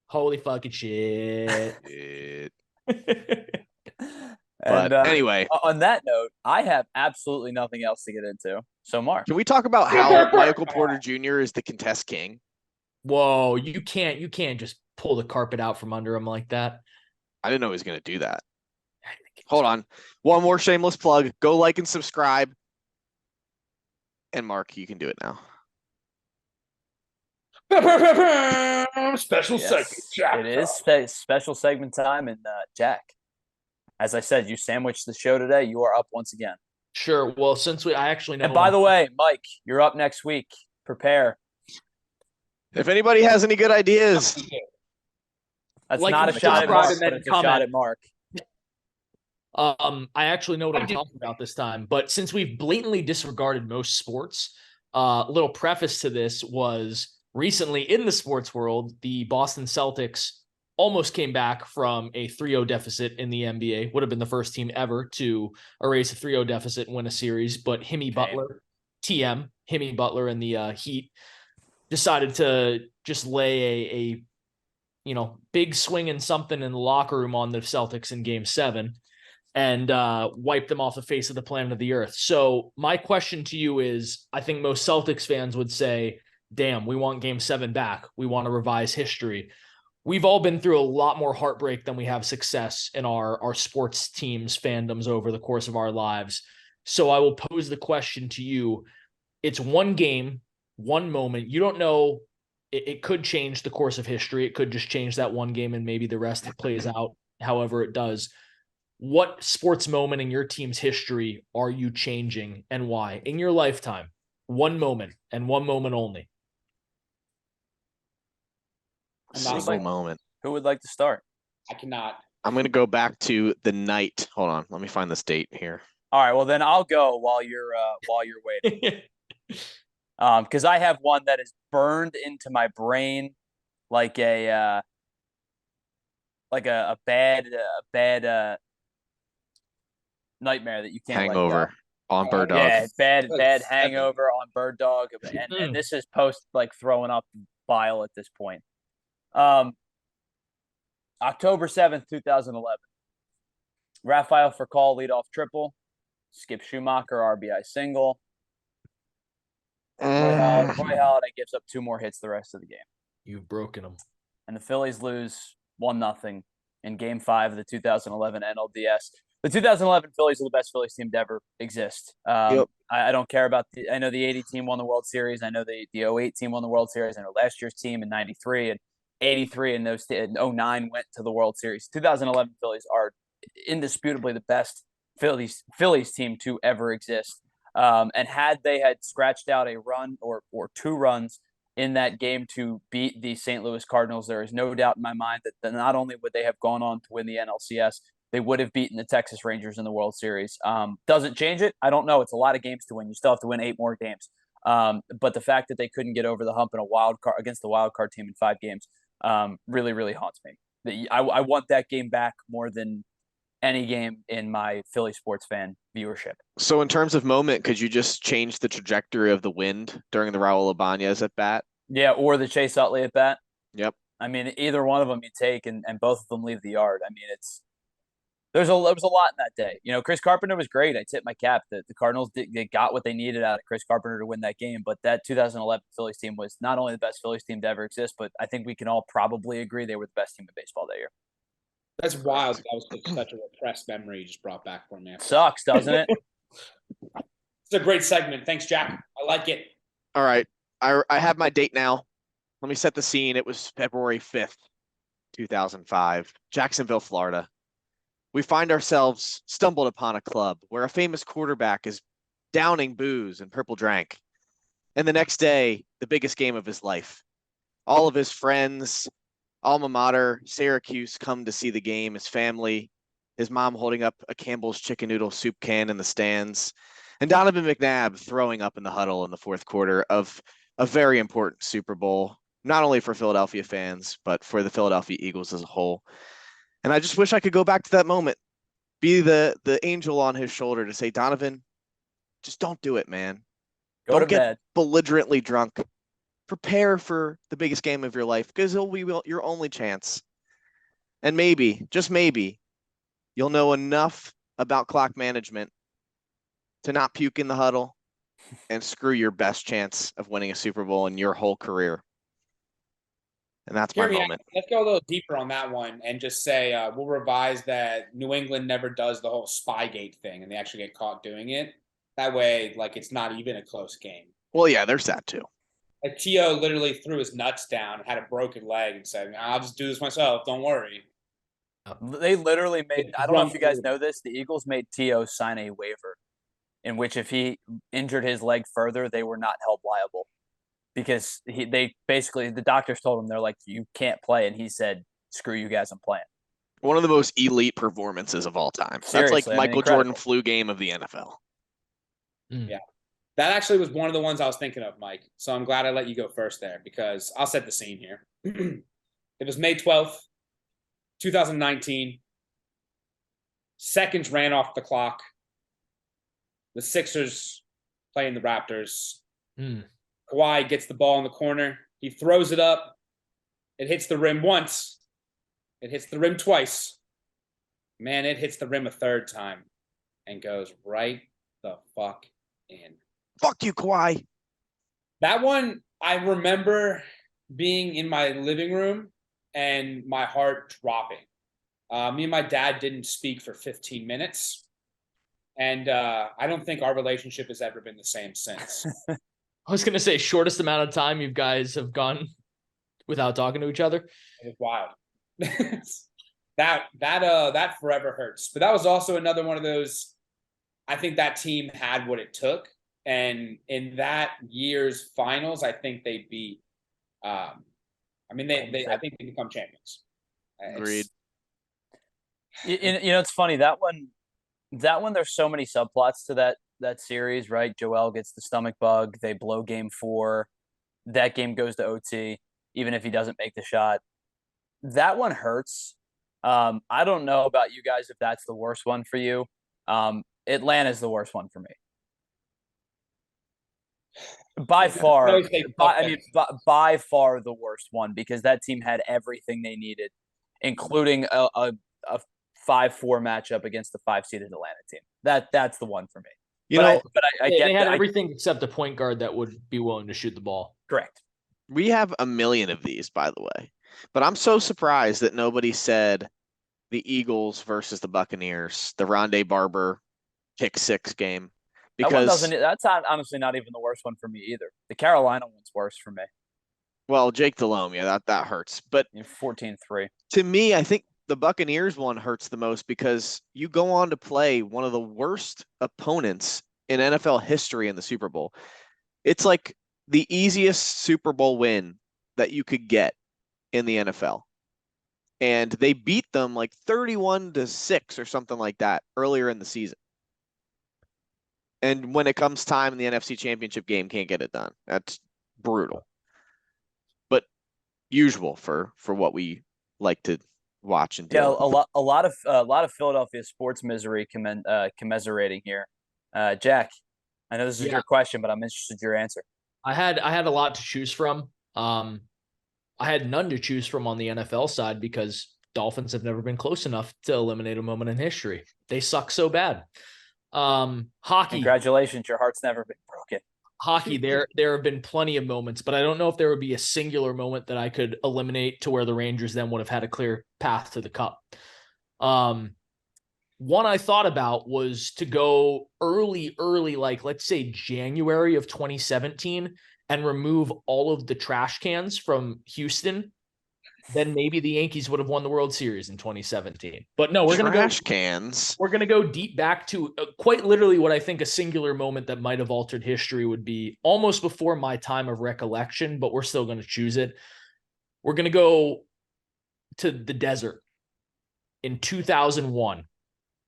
Holy fucking shit. But anyway, on that note, I have absolutely nothing else to get into. So, Mark, can we talk about how Michael Porter Jr. is the contest king? Whoa, you can't just pull the carpet out from under him like that. I didn't know he was going to do that. Hold on. One more shameless plug. Go like and subscribe. And Mark, you can do it now. special segment. Jack. it is special segment time. And Jack, as I said, you sandwiched the show today. You are up once again. Sure. Well, since I actually know. And by the way, Mike, you're up next week. Prepare. If anybody has any good ideas, That's Like not a and shot at subscribe Mark, and then but it's a comment. shot at Mark. I actually know what I'm talking about this time, but since we've blatantly disregarded most sports, a little preface to this was recently in the sports world, the Boston Celtics almost came back from a 3-0 deficit in the NBA. Would have been the first team ever to erase a 3-0 deficit and win a series, but Himmy Butler and the Heat decided to just lay a big swing and something in the locker room on the Celtics in Game 7 and wipe them off the face of the planet of the earth. So my question to you is, I think most Celtics fans would say, damn, we want Game 7 back. We want to revise history. We've all been through a lot more heartbreak than we have success in our sports teams, fandoms over the course of our lives. So I will pose the question to you. It's one game, one moment. You don't know. It could change the course of history. It could just change that one game and maybe the rest plays out however it does. What sports moment in your team's history are you changing and why? In your lifetime, one moment and one moment only. single moment. Who would like to start? I cannot. I'm going to go back to the night. Hold on. Let me find this date here. All right, well then I'll go while you're waiting. Because I have one that is burned into my brain like a bad nightmare that you can't Hangover let go. on Bird Dog. Yeah, bad That's hangover on Bird Dog, and this is post like throwing up bile at this point. October 7th, 2011. Rafael Furcal leadoff triple. Skip Schumacher RBI single. Roy Halladay gives up 2 more hits the rest of the game. You've broken them. And the Phillies lose 1-0 in Game 5 of the 2011 NLDS. The 2011 Phillies are the best Phillies team to ever exist. Yep. I don't care about I know the 80 team won the World Series. I know the 08 team won the World Series. I know last year's team in 93 and 83 and 09 went to the World Series. 2011 Phillies are indisputably the best Phillies team to ever exist. And had they had scratched out a run or 2 runs in that game to beat the St. Louis Cardinals, there is no doubt in my mind that not only would they have gone on to win the NLCS, they would have beaten the Texas Rangers in the World Series. Does it change it? I don't know. It's a lot of games to win. You still have to win 8 more games. But the fact that they couldn't get over the hump in a wild card against the wild card team in 5 games really, really haunts me. I want that game back more than any game in my Philly sports fan viewership. So in terms of moment, could you just change the trajectory of the wind during the Raul Ibanez at bat? Yeah, or the Chase Utley at bat. Yep. I mean, either one of them you take, and both of them leave the yard. I mean, there was a lot in that day. Chris Carpenter was great. I tip my cap that the Cardinals they got what they needed out of Chris Carpenter to win that game. But that 2011 Phillies team was not only the best Phillies team to ever exist, but I think we can all probably agree they were the best team in baseball that year. That's wild. That was such a repressed memory you just brought back for me. Sucks, doesn't it? It's a great segment. Thanks, Jack. I like it. All right. I have my date now. Let me set the scene. It was February 5th, 2005, Jacksonville, Florida. We find ourselves stumbled upon a club where a famous quarterback is downing booze and purple drank. And the next day, the biggest game of his life. All of his friends, alma mater, Syracuse, come to see the game, his family, his mom holding up a Campbell's chicken noodle soup can in the stands, and Donovan McNabb throwing up in the huddle in the fourth quarter of a very important Super Bowl, not only for Philadelphia fans, but for the Philadelphia Eagles as a whole. And I just wish I could go back to that moment, be the angel on his shoulder to say, Donovan, just don't do it, man. Don't get belligerently drunk. Prepare for the biggest game of your life because it'll be your only chance. And maybe, just maybe, you'll know enough about clock management to not puke in the huddle and screw your best chance of winning a Super Bowl in your whole career. And that's my moment. Let's go a little deeper on that one and just say we'll revise that New England never does the whole Spygate thing and they actually get caught doing it. That way, like, it's not even a close game. Well, yeah, there's that too. Like, T.O. literally threw his nuts down, had a broken leg, and said, I'll just do this myself. Don't worry. They literally made, I don't know if you guys know this, the Eagles made T.O. sign a waiver in which if he injured his leg further, they were not held liable. Because they basically, the doctors told him, they're like, you can't play. And he said, screw you guys, I'm playing. One of the most elite performances of all time. Seriously, that's like Michael Jordan flu game of the NFL. Yeah. That actually was one of the ones I was thinking of, Mike. So I'm glad I let you go first there because I'll set the scene here. It was May 12th, 2019. Seconds ran off the clock. The Sixers playing the Raptors. Kawhi gets the ball in the corner. He throws it up. It hits the rim once. It hits the rim twice. Man, it hits the rim a third time and goes right the fuck in. Fuck you, Kawhi. That one, I remember being in my living room and my heart dropping. Me and my dad didn't speak for 15 minutes. And I don't think our relationship has ever been the same since. I was going to say, shortest amount of time you guys have gone without talking to each other. It was wild. That forever hurts. But that was also another one of those, I think that team had what it took. And in that year's finals, I think they beat, I think they become champions. Agreed. It's funny, that one, there's so many subplots to that series, right? Joel gets the stomach bug. They blow game 4. That game goes to OT, even if he doesn't make the shot. That one hurts. I don't know about you guys if that's the worst one for you. Atlanta's the worst one for me. By far, by far the worst one because that team had everything they needed, including a 5-4 matchup against the 5-seeded Atlanta team. That's the one for me. I get they had everything except a point guard that would be willing to shoot the ball. Correct. We have a million of these, by the way. But I'm so surprised that nobody said the Eagles versus the Buccaneers, the Rondé Barber pick 6 game. Because that's honestly not even the worst one for me either. The Carolina one's worse for me. Well, Jake Delhomme, yeah, that hurts. But 14-3. To me, I think the Buccaneers one hurts the most because you go on to play one of the worst opponents in NFL history in the Super Bowl. It's like the easiest Super Bowl win that you could get in the NFL. And they beat them like 31-6 or something like that earlier in the season. And when it comes time in the NFC Championship game, can't get it done. That's brutal. But usual for what we like to watch and deal with. A lot of Philadelphia sports misery commiserating here. Jack, I know this is your question, but I'm interested in your answer. I had a lot to choose from. I had none to choose from on the NFL side because Dolphins have never been close enough to eliminate a moment in history. They suck so bad. Hockey. Congratulations, your heart's never been broken. Hockey, there have been plenty of moments, but I don't know if there would be a singular moment that I could eliminate to where the Rangers then would have had a clear path to the cup. One I thought about was to go early, like let's say January of 2017 and remove all of the trash cans from Houston then maybe the Yankees would have won the World Series in 2017. But no, we're going to go trash cans. We're going to go deep back to quite literally what I think a singular moment that might have altered history would be almost before my time of recollection, but we're still going to choose it. We're going to go to the desert in 2001.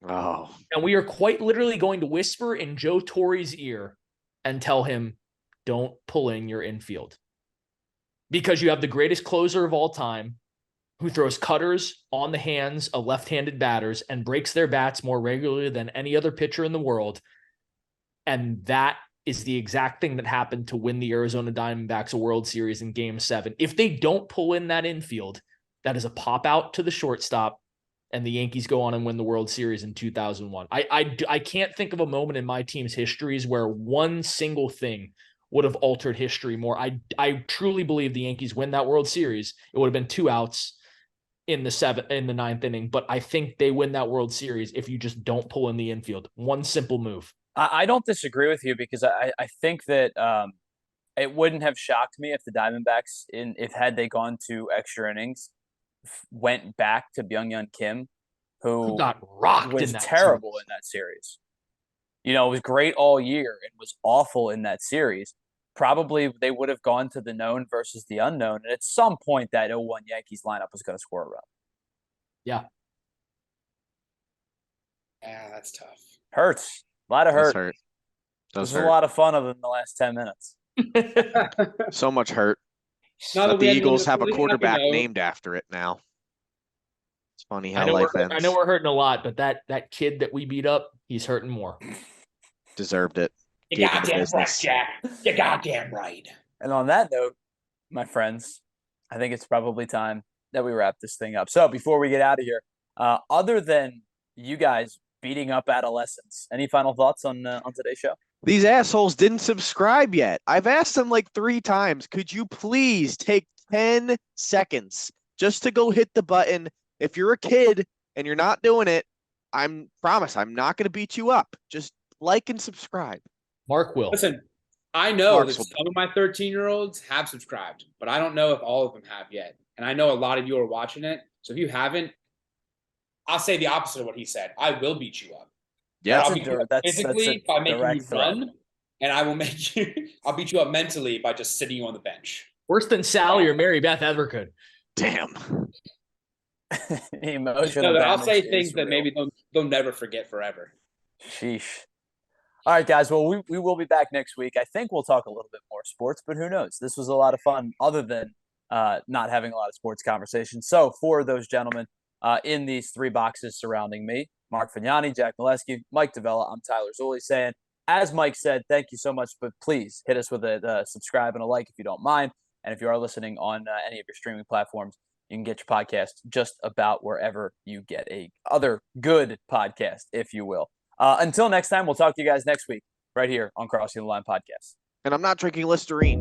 Oh. And we are quite literally going to whisper in Joe Torre's ear and tell him, don't pull in your infield. Because you have the greatest closer of all time who throws cutters on the hands of left-handed batters and breaks their bats more regularly than any other pitcher in the world. And that is the exact thing that happened to win the Arizona Diamondbacks a World Series in Game 7. If they don't pull in that infield, that is a pop out to the shortstop, and the Yankees go on and win the World Series in 2001. I can't think of a moment in my team's histories where one single thing would have altered history more. I truly believe the Yankees win that World Series. It would have been 2 outs in the ninth inning, but I think they win that World Series if you just don't pull in the infield. One simple move. I don't disagree with you because I think that it wouldn't have shocked me if the Diamondbacks, if had they gone to extra innings, went back to Byung-Hyun Kim, who got rocked was in that terrible series. in that series. You know, it was great all year and was awful in that series. Probably they would have gone to the known versus the unknown. And at some point, that 0-1 Yankees lineup was going to score a run. Yeah. Yeah, that's tough. Hurts. A lot of hurt. Hurt. This was a lot of fun other than the last 10 minutes. So much hurt. Now But that the we have Eagles have a really quarterback happy note. named after it now. It's funny how I know life I ends. know we're hurting a lot, but that kid that we beat up, he's hurting more. Deserved it. You Gave him the goddamn right, business. Jack. You goddamn right. And on that note, my friends, I think it's probably time that we wrap this thing up. So before we get out of here, other than you guys beating up adolescents, any final thoughts on today's show? These assholes didn't subscribe yet. I've asked them like 3 times. Could you please take 10 seconds just to go hit the button? If you're a kid and you're not doing it, promise I'm not going to beat you up. Just like and subscribe. Mark will. Listen, I know Mark's that will some of my 13-year-olds have subscribed, but I don't know if all of them have yet. And I know a lot of you are watching it. So if you haven't, I'll say the opposite of what he said. I will beat you up. Yeah. I'll beat you up physically by making you run, and I will make you. I'll beat you up mentally by just sitting you on the bench. Worse than Sally or Mary Beth ever could. Damn. Emotional. No, I'll say things that real. maybe they'll never forget forever. Sheesh. All right, guys. Well, we will be back next week. I think we'll talk a little bit more sports, but who knows? This was a lot of fun other than not having a lot of sports conversations. So for those gentlemen in these 3 boxes surrounding me, Mark Fagnani, Jack Mileski, Mike Davella, I'm Tyler Zulli saying, as Mike said, thank you so much, but please hit us with a subscribe and a like if you don't mind. And if you are listening on any of your streaming platforms, you can get your podcast just about wherever you get a other good podcast, if you will. Until next time, we'll talk to you guys next week right here on Crossing the Line Podcast. And I'm not drinking Listerine.